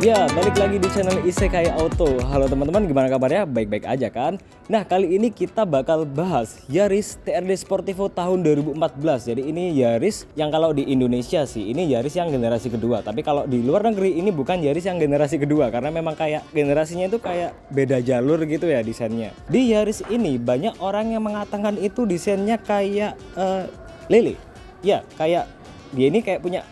Ya, balik lagi di channel Isekai Auto. Halo teman-teman, gimana kabarnya? Baik-baik aja kan? Nah, kali ini kita bakal bahas Yaris TRD Sportivo tahun 2014. Jadi ini Yaris yang kalau di Indonesia sih, ini Yaris yang generasi kedua. Tapi kalau di luar negeri ini bukan Yaris yang generasi kedua. Karena memang kayak generasinya itu kayak beda jalur gitu ya desainnya. Di Yaris ini banyak orang yang mengatakan itu desainnya kayak lele. Ya, kayak dia ini kayak punya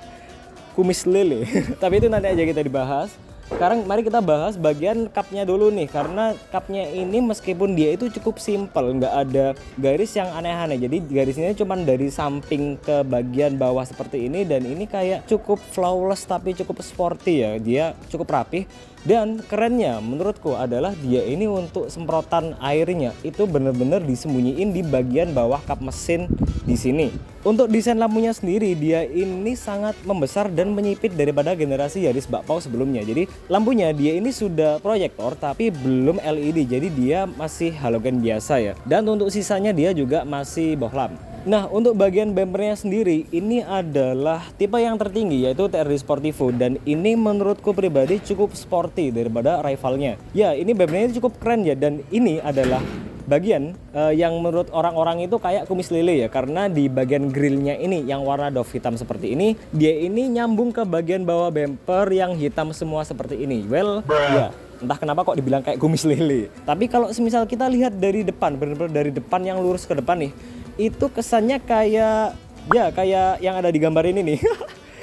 kumis lele. Tapi itu nanti aja kita dibahas. Sekarang mari kita bahas bagian cupnya dulu nih, karena cupnya ini meskipun dia itu cukup simple, nggak ada garis yang aneh-aneh. Jadi garisnya cuma dari samping ke bagian bawah seperti ini, dan ini kayak cukup flawless tapi cukup sporty ya. Dia cukup rapih. Dan kerennya menurutku adalah dia ini untuk semprotan airnya itu bener-bener disembunyiin di bagian bawah kap mesin di sini. Untuk desain lampunya sendiri dia ini sangat membesar dan menyipit daripada generasi Yaris bakpao sebelumnya. Jadi lampunya dia ini sudah proyektor tapi belum LED, jadi dia masih halogen biasa ya. Dan untuk sisanya dia juga masih bohlam. Nah, untuk bagian bumpernya sendiri ini adalah tipe yang tertinggi yaitu TRD Sportivo, dan ini menurutku pribadi cukup sporty daripada rivalnya. Ya, ini bumpernya cukup keren ya, dan ini adalah bagian yang menurut orang-orang itu kayak kumis lele ya, karena di bagian grillnya ini yang warna doff hitam seperti ini, dia ini nyambung ke bagian bawah bumper yang hitam semua seperti ini. Well, ya entah kenapa kok dibilang kayak kumis lele. Tapi kalau semisal kita lihat dari depan, benar-benar dari depan yang lurus ke depan nih, itu kesannya kayak ya kayak yang ada di gambar ini nih.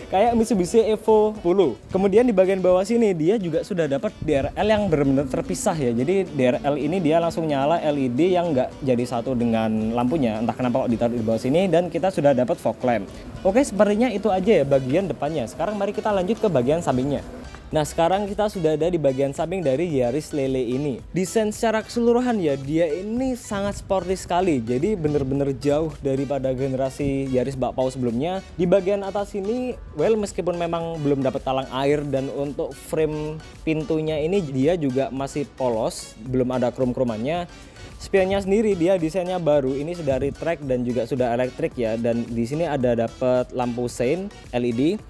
Kayak Mitsubishi Evo 10. Kemudian di bagian bawah sini dia juga sudah dapat DRL yang benar-benar terpisah ya. Jadi DRL ini dia langsung nyala LED yang nggak jadi satu dengan lampunya. Entah kenapa kok ditaruh di bawah sini, dan kita sudah dapat fog lamp. Oke, sepertinya itu aja ya bagian depannya. Sekarang mari kita lanjut ke bagian sampingnya. Nah, sekarang kita sudah ada di bagian samping dari Yaris Lele ini. Desain secara keseluruhan ya, dia ini sangat sporty sekali. Jadi bener-bener jauh daripada generasi Yaris bakpao sebelumnya. Di bagian atas ini, well, meskipun memang belum dapat talang air, dan untuk frame pintunya ini dia juga masih polos, belum ada krom-kromannya. Spionnya sendiri dia desainnya baru, ini sudah retract dan juga sudah elektrik ya. Dan di sini ada dapat lampu sein LED.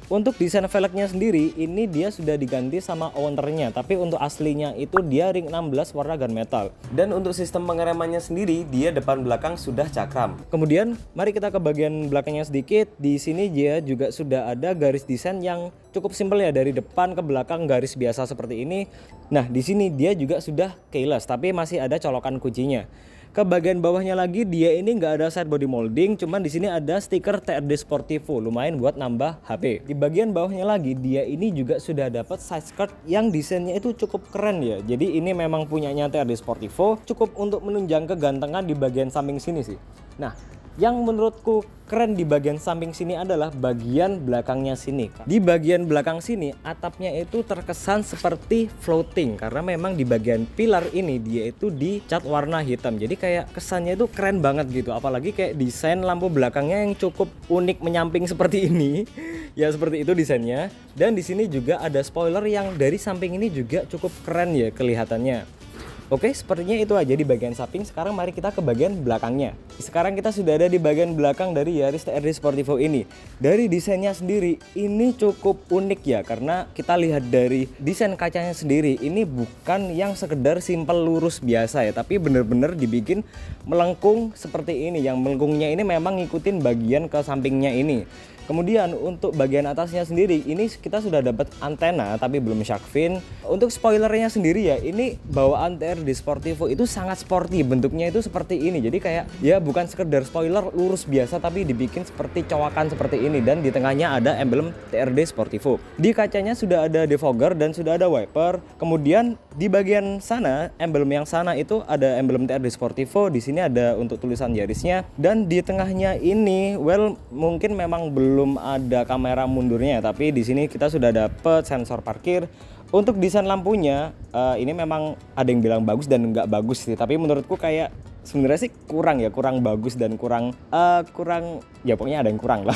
Untuk desain velgnya sendiri ini dia sudah diganti sama ownernya, tapi untuk aslinya itu dia ring 16 warna gunmetal. Dan untuk sistem pengeremannya sendiri dia depan belakang sudah cakram. Kemudian mari kita ke bagian belakangnya sedikit. Di sini dia juga sudah ada garis desain yang cukup simpel ya, dari depan ke belakang garis biasa seperti ini. Nah, di sini dia juga sudah keyless tapi masih ada colokan kuncinya. Ke bagian bawahnya lagi dia ini nggak ada side body molding, cuman di sini ada stiker TRD Sportivo, lumayan buat nambah HP. Di bagian bawahnya lagi dia ini juga sudah dapat side skirt yang desainnya itu cukup keren ya. Jadi ini memang punyanya TRD Sportivo, cukup untuk menunjang kegantengan di bagian samping sini sih. Nah, yang menurutku keren di bagian samping sini adalah bagian belakangnya sini. Di bagian belakang sini atapnya itu terkesan seperti floating, karena memang di bagian pilar ini dia itu dicat warna hitam. Jadi kayak kesannya itu keren banget gitu. Apalagi kayak desain lampu belakangnya yang cukup unik menyamping seperti ini. Ya seperti itu desainnya. Dan di sini juga ada spoiler yang dari samping ini juga cukup keren ya kelihatannya. Oke, sepertinya itu aja di bagian samping. Sekarang mari kita ke bagian belakangnya. Sekarang kita sudah ada di bagian belakang dari Yaris TRD Sportivo ini. Dari desainnya sendiri ini cukup unik ya, karena kita lihat dari desain kacanya sendiri ini bukan yang sekedar simpel lurus biasa ya, tapi bener-bener dibikin melengkung seperti ini. Yang melengkungnya ini memang ngikutin bagian ke sampingnya ini. Kemudian untuk bagian atasnya sendiri ini kita sudah dapat antena tapi belum shark fin. Untuk spoilernya sendiri ya, ini bawaan TRD Sportivo itu sangat sporty, bentuknya itu seperti ini. Jadi kayak ya bukan sekedar spoiler lurus biasa tapi dibikin seperti cowakan seperti ini, dan di tengahnya ada emblem TRD Sportivo. Di kacanya sudah ada defogger dan sudah ada wiper. Kemudian di bagian sana, emblem yang sana itu ada emblem TRD Sportivo. Di sini ada untuk tulisan Yarisnya, dan di tengahnya ini well mungkin memang belum ada kamera mundurnya, tapi di sini kita sudah dapat sensor parkir. Untuk desain lampunya ini memang ada yang bilang bagus dan nggak bagus sih, tapi menurutku kayak sebenarnya sih kurang bagus dan kurang ya pokoknya ada yang kurang lah.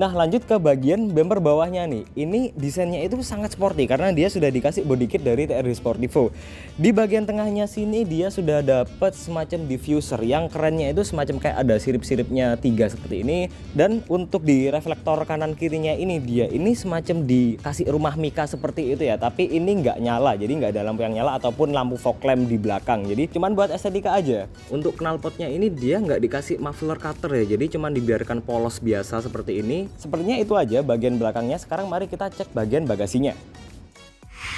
Nah lanjut ke bagian bumper bawahnya nih. Ini desainnya itu sangat sporty karena dia sudah dikasih body kit dari TRD Sportivo. Di bagian tengahnya sini dia sudah dapat semacam diffuser yang kerennya itu semacam kayak ada sirip-siripnya 3 seperti ini. Dan untuk di reflektor kanan kirinya ini dia ini semacam dikasih rumah mika seperti itu ya. Tapi ini nggak nyala, jadi nggak ada lampu yang nyala ataupun lampu fog lamp di belakang. Jadi cuman buat estetika aja. Untuk knalpotnya ini dia nggak dikasih muffler cutter ya, jadi cuman dibiarkan polos biasa seperti ini. Sepertinya itu aja bagian belakangnya. Sekarang mari kita cek bagian bagasinya.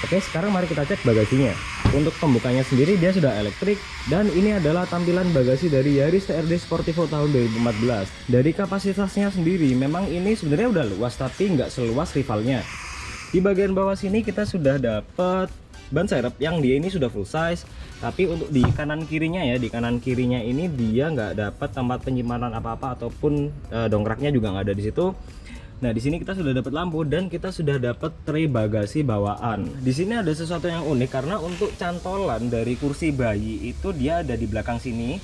Oke, sekarang mari kita cek bagasinya. Untuk pembukanya sendiri dia sudah elektrik, dan ini adalah tampilan bagasi dari Yaris TRD Sportivo tahun 2014. Dari kapasitasnya sendiri memang ini sebenarnya udah luas tapi nggak seluas rivalnya. Di bagian bawah sini kita sudah dapat ban serep yang dia ini sudah full size, tapi untuk di kanan kirinya ya, di kanan kirinya ini dia nggak dapat tempat penyimpanan apa-apa ataupun dongkraknya juga nggak ada di situ. Nah di sini kita sudah dapat lampu dan kita sudah dapat tray bagasi bawaan. Di sini ada sesuatu yang unik karena untuk cantolan dari kursi bayi itu dia ada di belakang sini.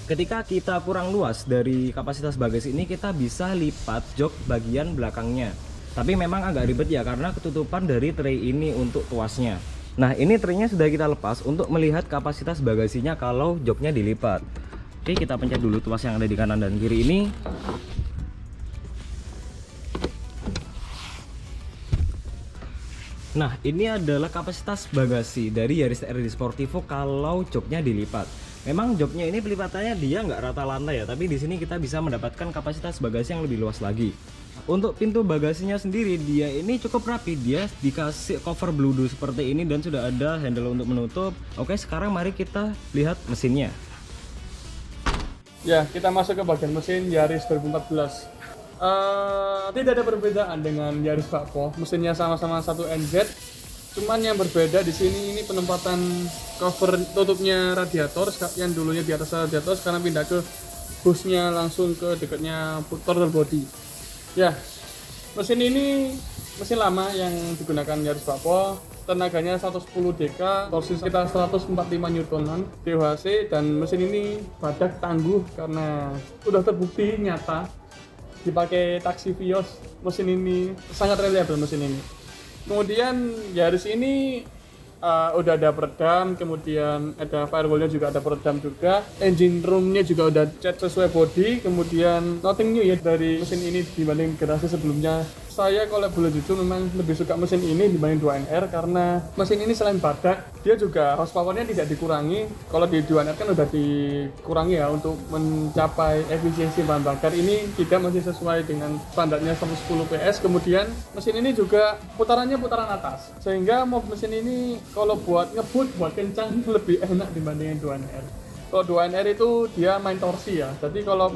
Ketika kita kurang luas dari kapasitas bagasi ini, kita bisa lipat jok bagian belakangnya. Tapi memang agak ribet ya karena ketutupan dari tray ini untuk tuasnya. Nah ini traynya sudah kita lepas untuk melihat kapasitas bagasinya kalau joknya dilipat. Oke, kita pencet dulu tuas yang ada di kanan dan kiri ini. Nah ini adalah kapasitas bagasi dari Yaris TRD Sportivo kalau joknya dilipat. Memang joknya ini pelipatannya dia nggak rata lantai ya, tapi di sini kita bisa mendapatkan kapasitas bagasi yang lebih luas lagi. Untuk pintu bagasinya sendiri dia ini cukup rapi, dia dikasih cover bludu seperti ini dan sudah ada handle untuk menutup. Oke, sekarang mari kita lihat mesinnya. Ya, kita masuk ke bagian mesin Yaris 2014. Tidak ada perbedaan dengan Yaris Bakpo. Mesinnya sama-sama 1NZ. Cuman yang berbeda di sini ini penempatan cover tutupnya radiator yang dulunya di atas radiator sekarang pindah ke hostnya langsung ke dekatnya throttle body. Ya, mesin ini mesin lama yang digunakan Yaris Bakpo. Tenaganya 110 dk, torsi sekitar 145 Nm, DHC, dan mesin ini badak tangguh karena sudah terbukti nyata dipakai taksi Vios. Mesin ini sangat reliable mesin ini. Kemudian Yaris ini udah ada peredam, kemudian ada firewallnya juga ada peredam juga, engine roomnya juga udah cat sesuai body, kemudian nothing new ya dari mesin ini dibanding generasi sebelumnya. Saya kalau boleh jujur memang lebih suka mesin ini dibanding 2NR karena mesin ini selain badak dia juga horsepowernya tidak dikurangi. Kalau di 2NR kan udah dikurangi ya untuk mencapai efisiensi bahan bakar, ini tidak masih sesuai dengan standarnya 110 PS. Kemudian mesin ini juga putarannya putaran atas sehingga mesin ini kalau buat ngebut, buat kencang lebih enak dibandingin 2NR. Kalau 2NR itu dia main torsi ya, jadi kalau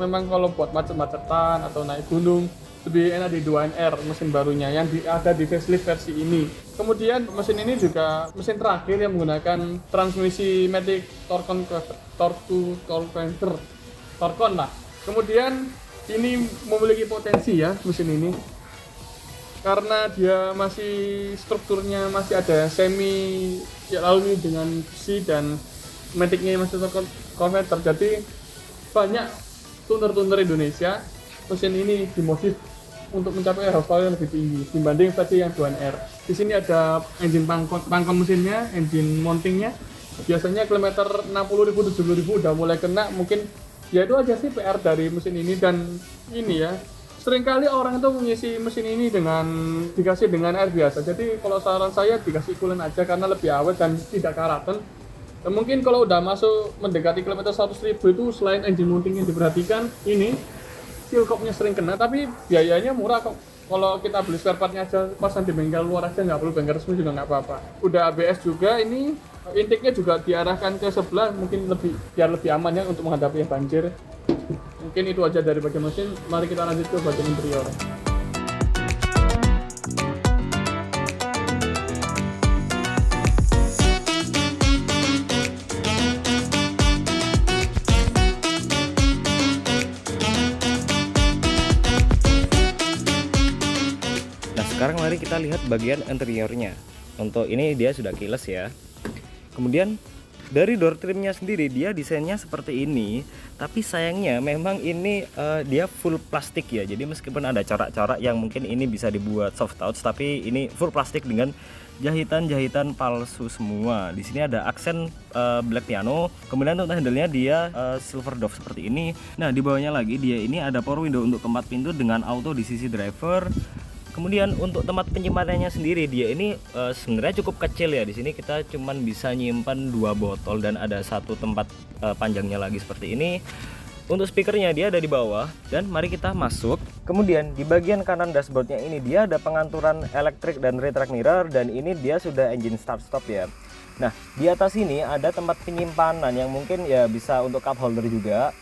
buat macet-macetan atau naik gunung lebih enak di 2NR mesin barunya yang ada di facelift versi ini. Kemudian mesin ini juga mesin terakhir yang menggunakan transmisi Matic Torcon Converter, Torcon lah. Kemudian ini memiliki potensi ya mesin ini karena dia masih strukturnya masih ada semi aluminium dengan besi dan Maticnya masih Torcon Converter. Jadi banyak tuner-tuner Indonesia mesin ini dimodif untuk mencapai horsepower yang lebih tinggi dibanding versi yang 2NR. Di sini ada engine pangkon mesinnya, engine mountingnya. Biasanya kilometer 60.000 70.000 udah mulai kena. Mungkin ya itu aja sih PR dari mesin ini. Dan ini ya, seringkali orang itu mengisi mesin ini dikasih dengan air biasa. Jadi kalau saran saya dikasih coolant aja karena lebih awet dan tidak karatan. Dan mungkin kalau udah masuk mendekati kilometer 100.000 itu selain engine mounting yang diperhatikan, ini seal cocknya sering kena, tapi biayanya murah kok. Kalau kita beli spare partnya aja pasang di bengkel luar aja, nggak perlu bengkel resmi juga nggak apa-apa. Udah ABS juga, ini intake-nya juga diarahkan ke sebelah, mungkin biar lebih aman ya untuk menghadapi banjir. Mungkin itu aja dari bagian mesin. Mari kita lanjut ke bagian interior. Sekarang mari kita lihat bagian interiornya. Untuk ini dia sudah keyless ya. Kemudian Dari door trimnya sendiri dia desainnya seperti ini, tapi sayangnya memang ini dia full plastik ya. Jadi meskipun ada corak-corak yang mungkin ini bisa dibuat soft touch, tapi ini full plastik dengan jahitan-jahitan palsu semua. Di sini ada aksen black piano. Kemudian untuk handle-nya dia silver dove seperti ini. Nah, di bawahnya lagi dia ini ada power window untuk keempat pintu dengan auto di sisi driver. Kemudian untuk tempat penyimpanannya sendiri dia ini sebenarnya cukup kecil ya. Di sini kita cuman bisa nyimpan 2 botol dan ada satu tempat panjangnya lagi seperti ini. Untuk speakernya dia ada di bawah dan mari kita masuk. Kemudian di bagian kanan dashboardnya ini dia ada penganturan elektrik dan retract mirror dan ini dia sudah engine start stop ya. Nah, di atas ini ada tempat penyimpanan yang mungkin ya bisa untuk cup holder juga.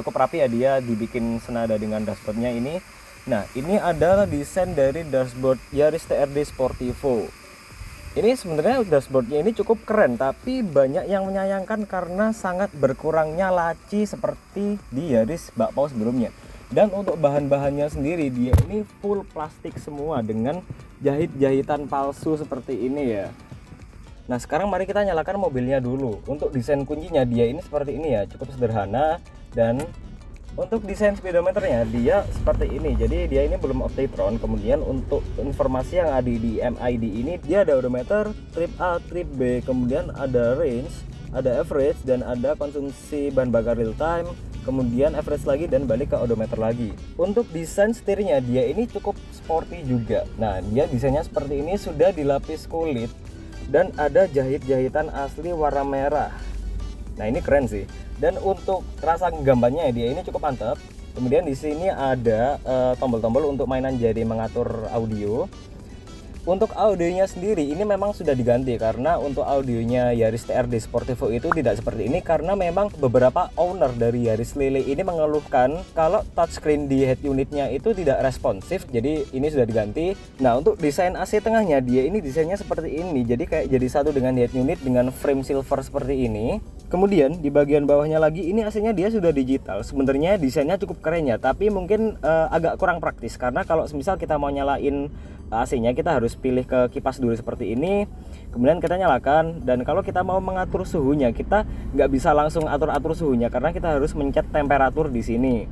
Cukup rapi ya, dia dibikin senada dengan dashboardnya ini. Nah, ini adalah desain dari dashboard Yaris TRD Sportivo. Ini sebenarnya dashboardnya ini cukup keren, tapi banyak yang menyayangkan karena sangat berkurangnya laci seperti di Yaris bakpao sebelumnya. Dan untuk bahan-bahannya sendiri dia ini full plastik semua dengan jahit-jahitan palsu seperti ini ya. Nah, sekarang mari kita nyalakan mobilnya dulu. Untuk desain kuncinya dia ini seperti ini ya, cukup sederhana. Dan untuk desain speedometernya dia seperti ini. Jadi dia ini belum Optitron. Kemudian untuk informasi yang ada di MID ini dia ada odometer, trip A, trip B, kemudian ada range, ada average, dan ada konsumsi bahan bakar real time, kemudian average lagi dan balik ke odometer lagi. Untuk desain setirnya dia ini cukup sporty juga. Nah, dia desainnya seperti ini, sudah dilapis kulit dan ada jahit-jahitan asli warna merah. Nah, ini keren sih. Dan untuk rasa genggamannya dia ini cukup mantap. Kemudian di sini ada tombol-tombol untuk mainan jadi mengatur audio. Untuk audionya sendiri ini memang sudah diganti karena untuk audionya Yaris TRD Sportivo itu tidak seperti ini karena memang beberapa owner dari Yaris Lele ini mengeluhkan kalau touchscreen di head unitnya itu tidak responsif, jadi ini sudah diganti. Nah, untuk desain AC tengahnya dia ini desainnya seperti ini, jadi kayak jadi satu dengan head unit dengan frame silver seperti ini. Kemudian di bagian bawahnya lagi ini AC-nya dia sudah digital. Sebenarnya desainnya cukup keren ya, tapi mungkin agak kurang praktis karena kalau misal kita mau nyalain AC-nya kita harus pilih ke kipas dulu seperti ini, kemudian kita nyalakan. Dan kalau kita mau mengatur suhunya kita nggak bisa langsung atur suhunya karena kita harus mencet temperatur di sini.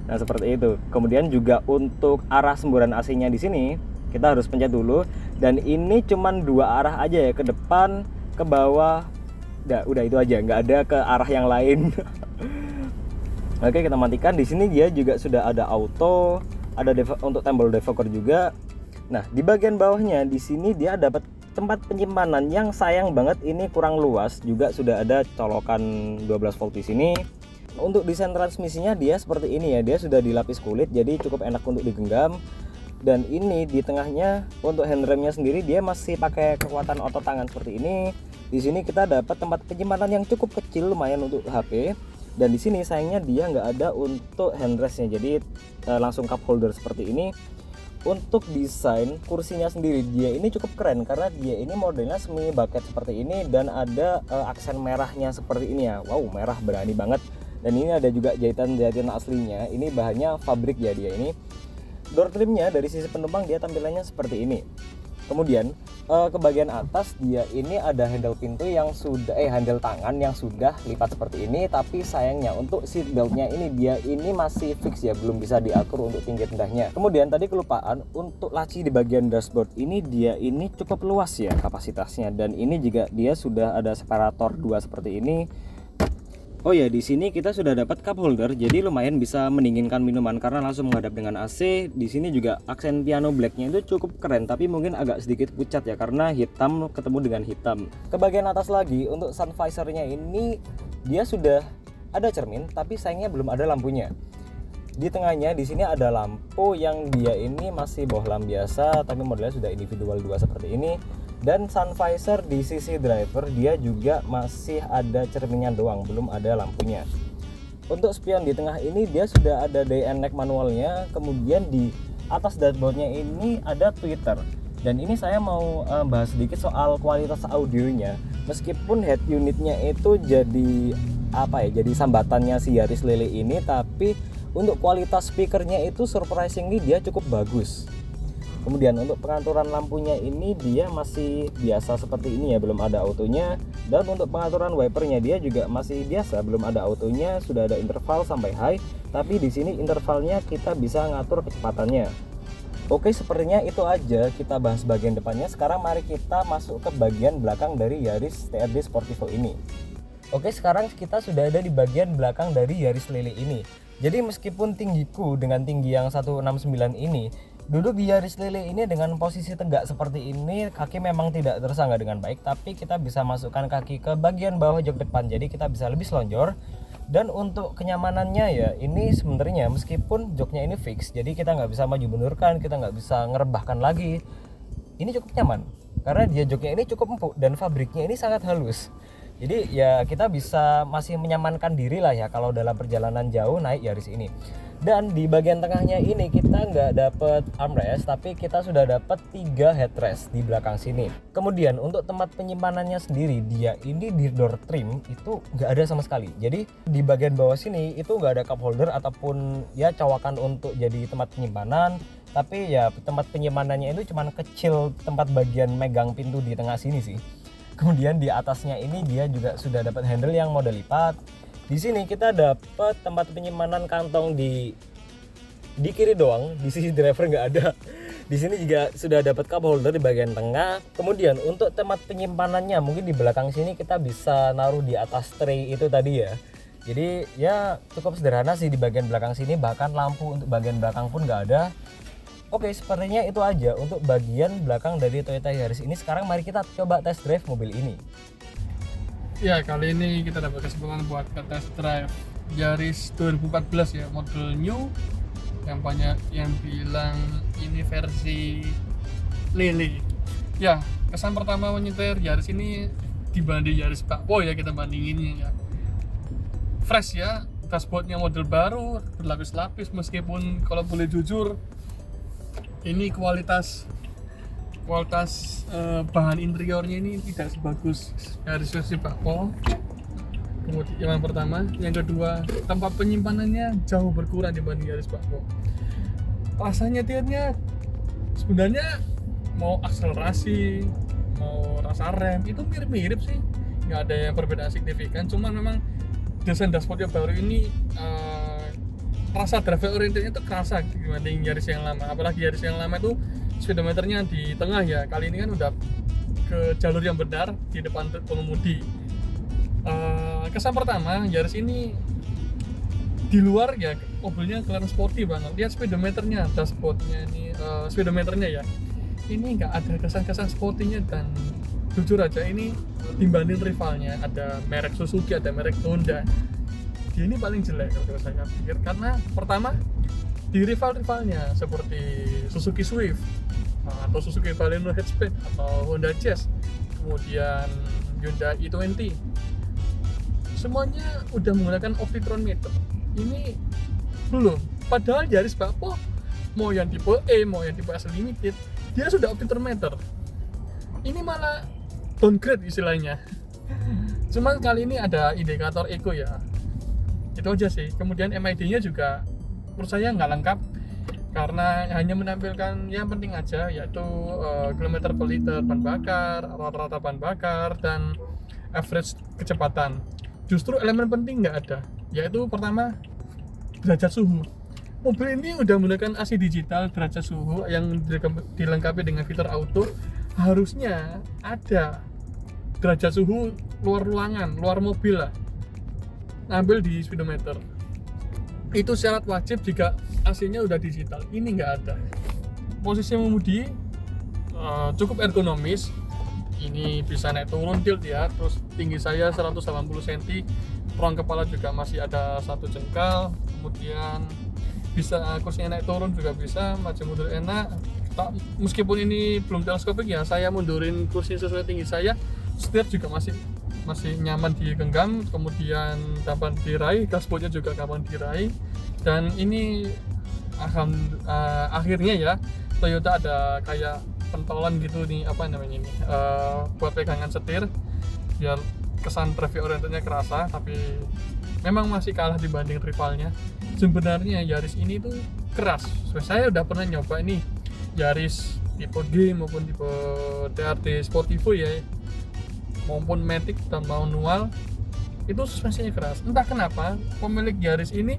Nah, seperti itu. Kemudian juga untuk arah semburan AC-nya di sini kita harus pencet dulu, dan ini cuman 2 arah aja ya, ke depan, ke bawah. Udah itu aja, nggak ada ke arah yang lain. Oke, kita matikan. Di sini dia juga sudah ada auto, ada untuk tombol defogger juga. Nah, di bagian bawahnya di sini dia dapat tempat penyimpanan yang sayang banget ini kurang luas. Juga sudah ada colokan 12 volt di sini. Untuk desain transmisinya dia seperti ini ya. Dia sudah dilapis kulit jadi cukup enak untuk digenggam. Dan ini di tengahnya untuk handremnya sendiri dia masih pakai kekuatan otot tangan seperti ini. Di sini kita dapat tempat penyimpanan yang cukup kecil, lumayan untuk HP. Dan di sini sayangnya dia nggak ada untuk handrestnya. Jadi langsung cup holder seperti ini. Untuk desain kursinya sendiri dia ini cukup keren karena dia ini modelnya semi bucket seperti ini dan ada aksen merahnya seperti ini ya. Wow, merah berani banget. Dan ini ada juga jahitan-jahitan aslinya. Ini bahannya fabrik ya dia ini. Door trimnya dari sisi penumpang dia tampilannya seperti ini. Kemudian ke bagian atas dia ini ada handle pintu yang sudah handle tangan yang sudah lipat seperti ini, tapi sayangnya untuk seat beltnya ini dia ini masih fix ya, belum bisa diatur untuk tinggi rendahnya. Kemudian tadi kelupaan, untuk laci di bagian dashboard ini dia ini cukup luas ya kapasitasnya, dan ini juga dia sudah ada separator 2 seperti ini. Oh ya, di sini kita sudah dapat cup holder, jadi lumayan bisa mendinginkan minuman karena langsung menghadap dengan AC. Di sini juga aksen piano blacknya itu cukup keren, tapi mungkin agak sedikit pucat ya karena hitam ketemu dengan hitam. Ke bagian atas lagi untuk sun visornya ini dia sudah ada cermin, tapi sayangnya belum ada lampunya. Di tengahnya di sini ada lampu yang dia ini masih bohlam biasa, tapi modelnya sudah individual 2 seperti ini. Dan sun visor di sisi driver dia juga masih ada cerminnya doang, belum ada lampunya. Untuk spion di tengah ini dia sudah ada day and night manualnya. Kemudian di atas dashboardnya ini ada tweeter. Dan ini saya mau bahas sedikit soal kualitas audionya. Meskipun head unitnya itu jadi jadi sambatannya si Yaris Lele ini, tapi untuk kualitas speakernya itu surprisingly dia cukup bagus. Kemudian untuk pengaturan lampunya ini dia masih biasa seperti ini ya, belum ada autonya. Dan untuk pengaturan wipernya dia juga masih biasa, belum ada autonya, sudah ada interval sampai high. Tapi di sini intervalnya kita bisa ngatur kecepatannya. Oke, sepertinya itu aja kita bahas bagian depannya. Sekarang mari kita masuk ke bagian belakang dari Yaris TRD Sportivo ini. Oke, sekarang kita sudah ada di bagian belakang dari Yaris Lele ini. Jadi meskipun tinggiku dengan tinggi yang 169 ini, duduk di Yaris Lele ini dengan posisi tegak seperti ini, kaki memang tidak tersangga dengan baik, tapi kita bisa masukkan kaki ke bagian bawah jok depan, jadi kita bisa lebih selonjor. Dan untuk kenyamanannya ya, ini sebenarnya meskipun joknya ini fix, jadi kita nggak bisa maju mundurkan, kita nggak bisa ngerebahkan lagi, ini cukup nyaman karena dia joknya ini cukup empuk dan fabriknya ini sangat halus. Jadi ya kita bisa masih menyamankan diri lah ya kalau dalam perjalanan jauh naik Yaris ini. Dan di bagian tengahnya ini kita nggak dapet armrest, tapi kita sudah dapat 3 headrest di belakang sini. Kemudian untuk tempat penyimpanannya sendiri, dia ini di door trim itu nggak ada sama sekali. Jadi di bagian bawah sini itu nggak ada cup holder ataupun ya cawakan untuk jadi tempat penyimpanan. Tapi ya tempat penyimpanannya itu cuman kecil, tempat bagian megang pintu di tengah sini sih. Kemudian di atasnya ini dia juga sudah dapat handle yang model lipat. Di sini kita dapat tempat penyimpanan kantong di kiri doang, di sisi driver nggak ada. Di sini juga sudah dapat cup holder di bagian tengah. Kemudian untuk tempat penyimpanannya mungkin di belakang sini kita bisa naruh di atas tray itu tadi ya. Jadi ya cukup sederhana sih di bagian belakang sini, bahkan lampu untuk bagian belakang pun nggak ada. Oke, sepertinya itu aja untuk bagian belakang dari Toyota Yaris ini. Sekarang mari kita coba test drive mobil ini. Ya, kali ini kita dapat kesempatan buat ke test drive Yaris 2014 ya, model new. Yang banyak yang bilang ini versi Lele. Ya, kesan pertama menyetir Yaris ini dibanding Yaris Bakpo ya, kita bandinginnya ya. Fresh ya, dashboardnya model baru, berlapis-lapis, meskipun kalau boleh jujur ini kualitas bahan interiornya ini tidak sebagus Yaris versi Bakpo. Kemudian yang pertama, yang kedua, tempat penyimpanannya jauh berkurang dibanding Yaris Bakpo. Rasanya nyetirnya sebenarnya mau akselerasi, mau rasa rem itu mirip-mirip sih, nggak ada yang perbedaan signifikan. Cuman memang desain dashboard yang baru ini rasa driver orientednya itu kerasa dibanding Yaris yang lama. Apalagi Yaris yang lama itu speedometernya di tengah ya, kali ini kan udah ke jalur yang benar di depan pengemudi. Kesan pertama, Yaris ini di luar ya mobilnya kelihatan sporty banget. Lihat speedometernya, dashboardnya ini, speedometernya ya, ini nggak ada kesan-kesan sportinya. Dan jujur aja ini dibanding rivalnya, ada merek Suzuki, ada merek Honda, dia ini paling jelek kalau saya pikir. Karena pertama, di rivalnya seperti Suzuki Swift atau Suzuki Baleno Hatchback atau Honda Jazz, kemudian Hyundai i20, semuanya udah menggunakan Optitron meter. Ini belum. Padahal Yaris Bakpo mau yang tipe E, mau yang tipe S Limited, dia sudah Optitron meter. Ini malah downgrade istilahnya. Cuman kali ini ada indikator eco ya, itu aja sih. Kemudian MID-nya juga menurut saya nggak lengkap karena hanya menampilkan yang penting aja, yaitu kilometer per liter bahan bakar, rata-rata bahan bakar, dan average kecepatan. Justru elemen penting nggak ada, yaitu pertama derajat suhu. Mobil ini udah menggunakan AC digital derajat suhu yang dilengkapi dengan fitur auto. Harusnya ada derajat suhu luar ruangan, luar mobil lah, ambil di speedometer. Itu syarat wajib jika AC-nya udah digital. Ini nggak ada. Posisi mengemudi cukup ergonomis. Ini bisa naik turun tilt ya. Terus tinggi saya 180 cm, ruang kepala juga masih ada 1 jengkal. Kemudian bisa kursinya naik turun juga bisa, maju mundur enak. Meskipun ini belum teleskopik ya, saya mundurin kursi sesuai tinggi saya. Setir juga masih nyaman digenggam, kemudian gampang diraih, dashboardnya juga gampang diraih. Dan ini akhirnya ya Toyota ada kayak pentolan gitu nih, apa namanya ini, buat pegangan setir biar kesan driver orientednya kerasa. Tapi memang masih kalah dibanding rivalnya. Sebenarnya Yaris ini tuh keras. Saya udah pernah nyoba ini Yaris tipe G maupun tipe TRD Sportivo ya, maupun Matic dan manual, itu suspensinya keras. Entah kenapa pemilik Yaris ini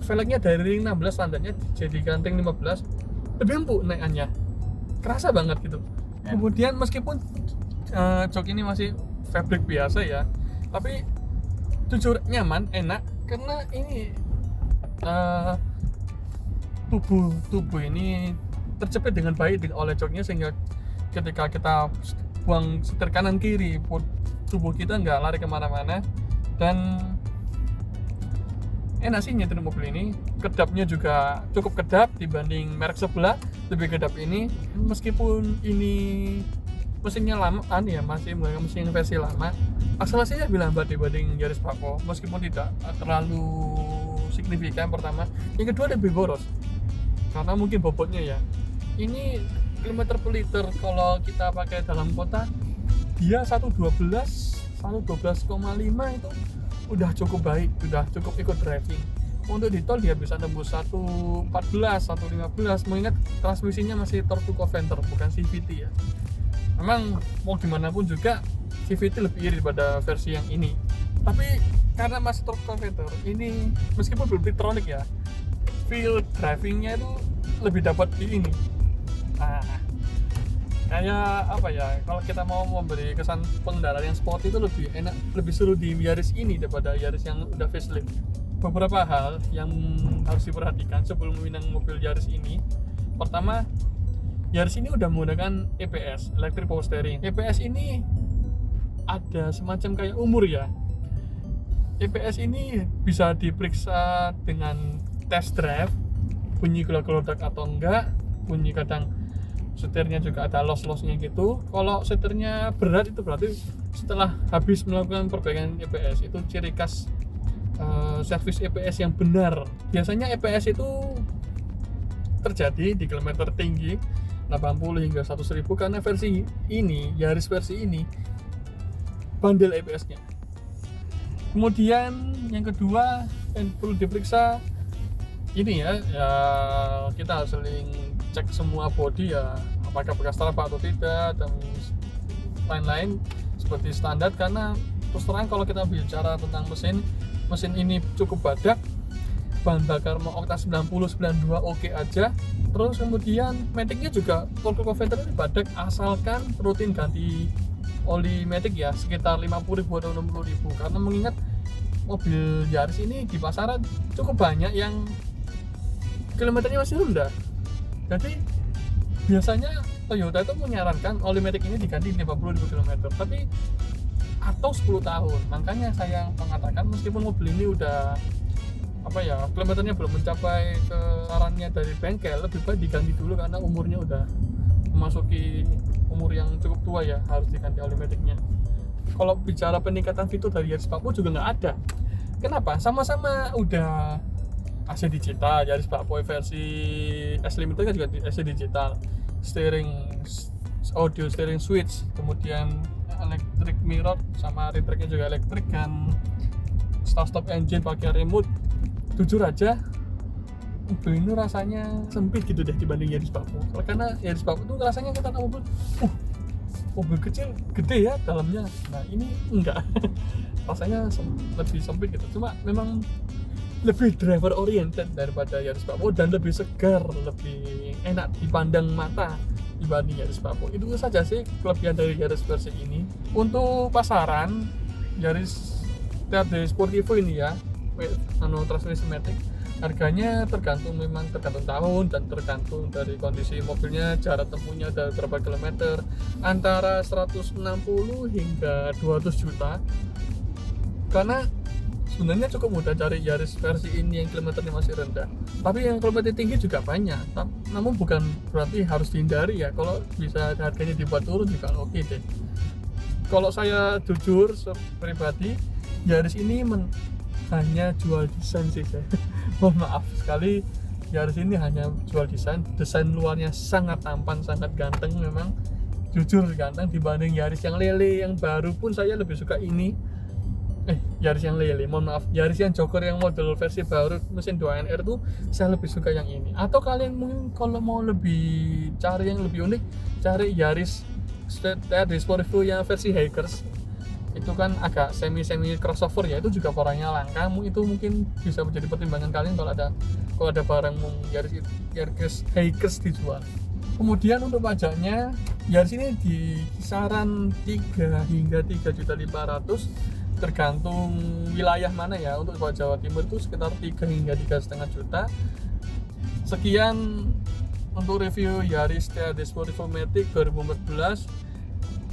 velgnya dari ring 16 standarnya dijadikan ring 15, lebih empuk naikannya, kerasa banget gitu. Kemudian meskipun jok ini masih fabric biasa ya, tapi jujur nyaman, enak, karena ini tubuh ini terjepit dengan baik oleh joknya, sehingga ketika kita buang setir kanan kiri tubuh kita nggak lari kemana-mana, dan enak sih nyetir mobil ini. Kedapnya juga cukup kedap dibanding merek sebelah, lebih kedap ini. Meskipun ini mesinnya lama ya, masih menggunakan mesin versi lama, akselerasinya lebih lambat dibanding Yaris Paco, meskipun tidak terlalu signifikan. Pertama, yang kedua lebih boros karena mungkin bobotnya ya. Ini kilometer per liter kalau kita pakai dalam kota dia 112,5 itu udah cukup baik, udah cukup ikut driving. Untuk di tol dia bisa tembus 114, 115, mengingat transmisinya masih torque converter bukan CVT ya. Memang mau gimana pun juga CVT lebih irit daripada versi yang ini, tapi karena masih torque converter ini, meskipun belum Victronic ya, feel drivingnya itu lebih dapat di ini. Nah, kayak apa ya, kalau kita mau memberi kesan pengendara yang sport itu lebih enak, lebih seru di Yaris ini daripada Yaris yang udah facelift. Beberapa hal yang harus diperhatikan sebelum meminang mobil Yaris ini. Pertama, Yaris ini udah menggunakan EPS, Electric Power Steering. EPS ini ada semacam kayak umur ya. EPS ini bisa diperiksa dengan test drive, bunyi gelodak atau enggak, bunyi kadang setirnya juga ada loss-lossnya gitu. Kalau setirnya berat itu berarti setelah habis melakukan perbaikan EPS, itu ciri khas servis EPS yang benar. Biasanya EPS itu terjadi di kilometer tinggi 80 hingga 100.000, karena versi ini, Yaris versi ini bandel EPS-nya. Kemudian yang kedua yang perlu diperiksa ini ya, kita harus saling cek semua bodi ya, apakah bekas terabak atau tidak, dan lain-lain seperti standar. Karena terus terang kalau kita bicara tentang mesin ini cukup badak, bahan bakar mau oktan 90, 92 oke aja. Terus kemudian Matic-nya juga torque converter ini badak, asalkan rutin ganti oli Matic ya, sekitar 50.000 atau 60.000, karena mengingat mobil Yaris ini di pasaran cukup banyak yang kilometernya masih rendah. Jadi biasanya Toyota itu menyarankan oli Matic ini diganti 50.000 km, tapi atau 10 tahun. Makanya saya mengatakan meskipun mobil ini udah kilometernya belum mencapai ke sarannya dari bengkel, lebih baik diganti dulu karena umurnya udah memasuki umur yang cukup tua ya, harus diganti oli Matic-nya. Kalau bicara peningkatan fitur dari Yaris Paco juga nggak ada. Kenapa? Sama-sama udah AC digital, Yaris Paco versi S Limited kan juga AC digital, audio steering switch, kemudian electric mirror sama rear tracknya juga elektrik, dan start-stop engine pakai remote. Jujur aja mobil ini rasanya sempit gitu deh dibanding Yaris Paco, karena Yaris Paco tuh rasanya kita tahu mobil kecil gede ya dalamnya. Nah ini enggak rasanya lebih sempit gitu, cuma memang lebih driver oriented daripada Yaris Paco dan lebih segar, lebih enak dipandang mata dibanding Yaris Paco. Itu saja sih kelebihan dari Yaris versi ini. Untuk pasaran Yaris TRD Sportivo ini ya, transmisi Matic, harganya tergantung tahun dan tergantung dari kondisi mobilnya, jarak tempuhnya dari berapa kilometer, antara 160 hingga 200 juta. Karena sebenarnya cukup mudah cari Yaris versi ini yang kilometernya masih rendah, tapi yang kilometer tinggi juga banyak. Namun bukan berarti harus dihindari ya, kalau bisa harganya dibuat turun juga oke deh. Kalau saya jujur pribadi, Yaris ini hanya jual desain sih saya. Mohon maaf sekali, Yaris ini hanya jual desain luarnya sangat tampan, sangat ganteng memang, jujur ganteng dibanding Yaris yang lele yang baru pun saya lebih suka ini. Yaris yang lele, mohon maaf, Yaris yang Joker yang model versi baru mesin 2NR tuh saya lebih suka yang ini. Atau kalian mungkin kalau mau lebih cari yang lebih unik, cari Yaris TRD Sportivo yang versi Hikers. Itu kan agak semi crossover ya, itu juga barangnya langka. Itu mungkin bisa menjadi pertimbangan kalian kalau ada barang Yaris Hikers dijual. Kemudian untuk pajaknya Yaris ini di kisaran 3 hingga 3.500.000 tergantung wilayah mana ya. Untuk Jawa Timur itu sekitar 3 hingga 3,5 juta. Sekian untuk review Yaris TRD Sportivo Matic 2014.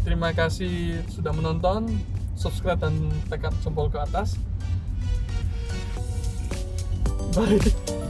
Terima kasih sudah menonton, subscribe dan tekan jempol ke atas. Bye.